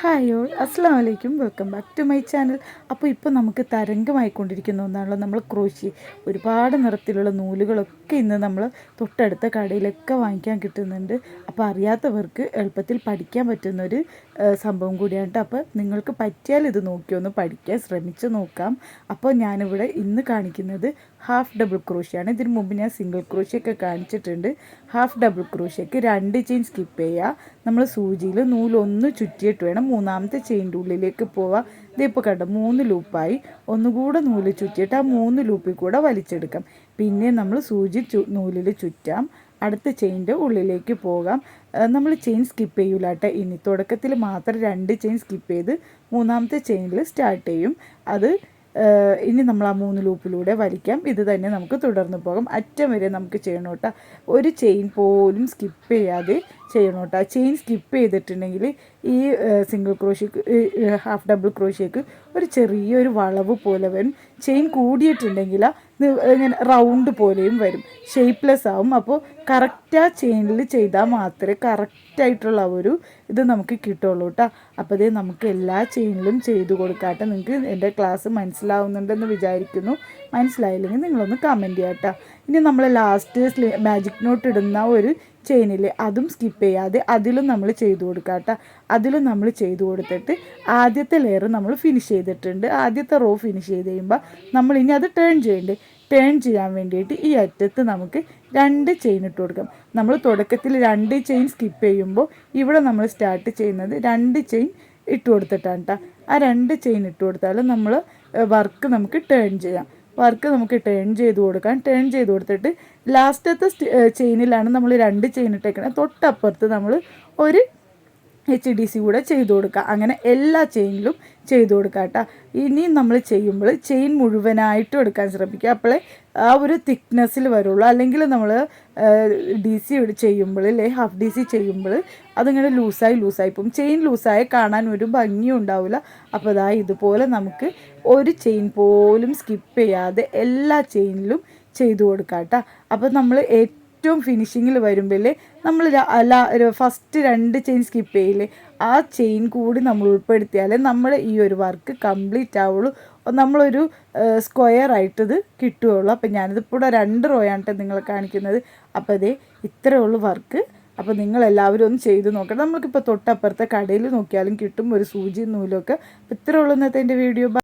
Hi all അസ്സാം വലൈക്കും, welcome back to my channel. അപ്പോൾ ഇപ്പോൾ നമുക്ക് തരംഗമായിക്കൊണ്ടിരിക്കുന്ന ഒന്നാണല്ലോ നമ്മൾ ക്രോഷ്യ. ഒരുപാട് നിറത്തിലുള്ള നൂലുകളൊക്കെ ഇന്ന് നമ്മൾ തൊട്ടടുത്ത കടയിലൊക്കെ വാങ്ങിക്കാൻ കിട്ടുന്നുണ്ട്. അപ്പോൾ അറിയാത്തവർക്ക് എളുപ്പത്തിൽ പഠിക്കാൻ പറ്റുന്നൊരു സംഭവം കൂടിയാണ് കേട്ടോ. അപ്പോൾ നിങ്ങൾക്ക് പറ്റിയാൽ ഇത് നോക്കി ഒന്ന് പഠിക്കാൻ ശ്രമിച്ച് നോക്കാം. അപ്പോൾ ഞാനിവിടെ ഇന്ന് കാണിക്കുന്നത് ഹാഫ് ഡബിൾ ക്രോഷ്യാണ്. ഇതിന് മുമ്പ് ഞാൻ സിംഗിൾ ക്രോഷ്യൊക്കെ കാണിച്ചിട്ടുണ്ട്. ഹാഫ് ഡബിൾ ക്രോഷ്യക്ക് 2 ചെയിൻ സ്കിപ്പ് ചെയ്യുക. നമ്മൾ സൂചിയിൽ നൂലൊന്ന് ചുറ്റിയിട്ട് വേണം മൂന്നാമത്തെ ചെയിൻ്റെ ഉള്ളിലേക്ക് പോവാം. ഇതിപ്പോൾ കണ്ടോ 3 ലൂപ്പായി. ഒന്നുകൂടെ നൂല് ചുറ്റിയിട്ട് ആ 3 ലൂപ്പിൽ കൂടെ വലിച്ചെടുക്കാം. പിന്നെ നമ്മൾ സൂചി നൂലിൽ ചുറ്റാം. അടുത്ത ചെയിൻ്റെ ഉള്ളിലേക്ക് പോകാം. നമ്മൾ ചെയിൻ സ്കിപ്പ് ചെയ്യൂല കേട്ടോ. ഇനി തുടക്കത്തിൽ മാത്രം 2 ചെയിൻ സ്കിപ്പ് ചെയ്ത് മൂന്നാമത്തെ ചെയിനിൽ സ്റ്റാർട്ട് ചെയ്യും. അത് ഇനി നമ്മൾ ആ 3 ലൂപ്പിലൂടെ വലിക്കാം. ഇത് തന്നെ നമുക്ക് തുടർന്ന് പോകാം. അറ്റം വരെ നമുക്ക് ചെയ്യണം കേട്ടോ. ഒരു ചെയിൻ പോലും സ്കിപ്പ് ചെയ്യാതെ ചെയ്യണം കേട്ടോ. ചെയിൻ സ്കിപ്പ് ചെയ്തിട്ടുണ്ടെങ്കിൽ ഈ സിംഗിൾ ക്രോഷ്യക്ക് ഹാഫ് ഡബിൾ ക്രോഷ്യക്ക് ഒരു ചെറിയൊരു വളവ് പോലെ വരും. ചെയിൻ കൂടിയിട്ടുണ്ടെങ്കിൽ ഇങ്ങനെ റൗണ്ട് പോലെയും വരും, ഷേപ്പ്ലെസ് ആവും. അപ്പോൾ കറക്റ്റ് ആ ചെയിനിൽ ചെയ്താൽ മാത്രമേ കറക്റ്റായിട്ടുള്ള ഒരു ഇത് നമുക്ക് കിട്ടുള്ളൂ കേട്ടോ. അപ്പോൾ ഇത് നമുക്ക് എല്ലാ ചെയിനിലും ചെയ്ത് കൊടുക്കാട്ടെ. നിങ്ങൾക്ക് എൻ്റെ ക്ലാസ് മനസ്സിലാവുന്നുണ്ടെന്ന് വിചാരിക്കുന്നു. മനസ്സിലായില്ലെങ്കിൽ നിങ്ങളൊന്ന് കമൻറ്റ് ചെയ്യാം കേട്ടോ. ഇനി നമ്മൾ ലാസ്റ്റ് മാജിക് നോട്ട് ഇടുന്ന ഒരു ചെയിനിൽ അതും സ്കിപ്പ് ചെയ്യാതെ അതിലും നമ്മൾ ചെയ്ത് കൊടുക്കാം കേട്ടോ. അതിലും നമ്മൾ ചെയ്ത് കൊടുത്തിട്ട് ആദ്യത്തെ ലെയർ നമ്മൾ ഫിനിഷ് ചെയ്തിട്ടുണ്ട്. ആദ്യത്തെ റോ ഫിനിഷ് ചെയ്ത് കഴിയുമ്പോൾ നമ്മളിനി അത് ടേൺ ചെയ്യണ്ടേ. ടേൺ ചെയ്യാൻ വേണ്ടിയിട്ട് ഈ അറ്റത്ത് നമുക്ക് 2 ചെയിൻ ഇട്ട് കൊടുക്കാം. നമ്മൾ തുടക്കത്തിൽ 2 ചെയിൻ സ്കിപ്പ് ചെയ്യുമ്പോൾ ഇവിടെ നമ്മൾ സ്റ്റാർട്ട് ചെയ്യുന്നത് 2 ചെയിൻ ഇട്ട് കൊടുത്തിട്ടാണ് കേട്ടോ. ആ 2 ചെയിൻ ഇട്ട് കൊടുത്താൽ നമ്മൾ വർക്ക് നമുക്ക് ടേൺ ചെയ്യാം. വർക്ക് നമുക്ക് ടേൺ ചെയ്ത് കൊടുക്കാം. ടേൺ ചെയ്ത് കൊടുത്തിട്ട് ലാസ്റ്റത്തെ ചെയിനിലാണ് നമ്മൾ 2 ചെയിൻ ഇട്ടേക്കുന്നത്. തൊട്ടപ്പുറത്ത് നമ്മൾ ഒരു HDC കൂടെ ചെയ്ത് കൊടുക്കുക. അങ്ങനെ എല്ലാ ചെയിനിലും ചെയ്ത് കൊടുക്കുക കേട്ടോ. ഇനിയും നമ്മൾ ചെയ്യുമ്പോൾ ചെയിൻ മുഴുവനായിട്ടും എടുക്കാൻ ശ്രമിക്കുക. അപ്പോഴേ ആ ഒരു തിക്നെസ്സിൽ വരുള്ളൂ. അല്ലെങ്കിൽ നമ്മൾ DC ചെയ്യുമ്പോൾ ഹാഫ് DC ചെയ്യുമ്പോൾ അതിങ്ങനെ ലൂസായി പോകും. ചെയിൻ ലൂസായി കാണാൻ ഒരു ഭംഗിയും ഉണ്ടാവില്ല. അപ്പോൾ അതാ ഇതുപോലെ നമുക്ക് ഒരു ചെയിൻ പോലും സ്കിപ്പ് ചെയ്യാതെ എല്ലാ ചെയിനിലും ചെയ്ത് കൊടുക്കാം കേട്ടോ. അപ്പോൾ നമ്മൾ ഏറ്റവും ഫിനിഷിങ്ങിൽ വരുമ്പോൾ നമ്മൾ ഫസ്റ്റ് 2 ചെയിൻ സ്കിപ്പ് ചെയ്യില്ലേ, ആ ചെയിൻ കൂടി നമ്മൾ ഉൾപ്പെടുത്തിയാലേ നമ്മുടെ ഈ ഒരു വർക്ക് കംപ്ലീറ്റ് ആവുള്ളൂ. നമ്മളൊരു സ്ക്വയർ ആയിട്ടത് കിട്ടുകയുള്ളൂ. അപ്പോൾ ഞാനിതിപ്പോൾ 2 റോയാണ് കേട്ടോ നിങ്ങളെ കാണിക്കുന്നത്. അപ്പോൾ അതേ ഇത്രയേ ഉള്ളൂ വർക്ക്. അപ്പോൾ നിങ്ങളെല്ലാവരും ഒന്ന് ചെയ്ത് നോക്കണം. നമുക്കിപ്പോൾ തൊട്ടപ്പുറത്തെ കടയിൽ നോക്കിയാലും കിട്ടും ഒരു സൂചി നൂലൊക്കെ. അപ്പോൾ ഇത്രയേ ഉള്ളൂ ഇന്നത്തെ എൻ്റെ വീഡിയോ.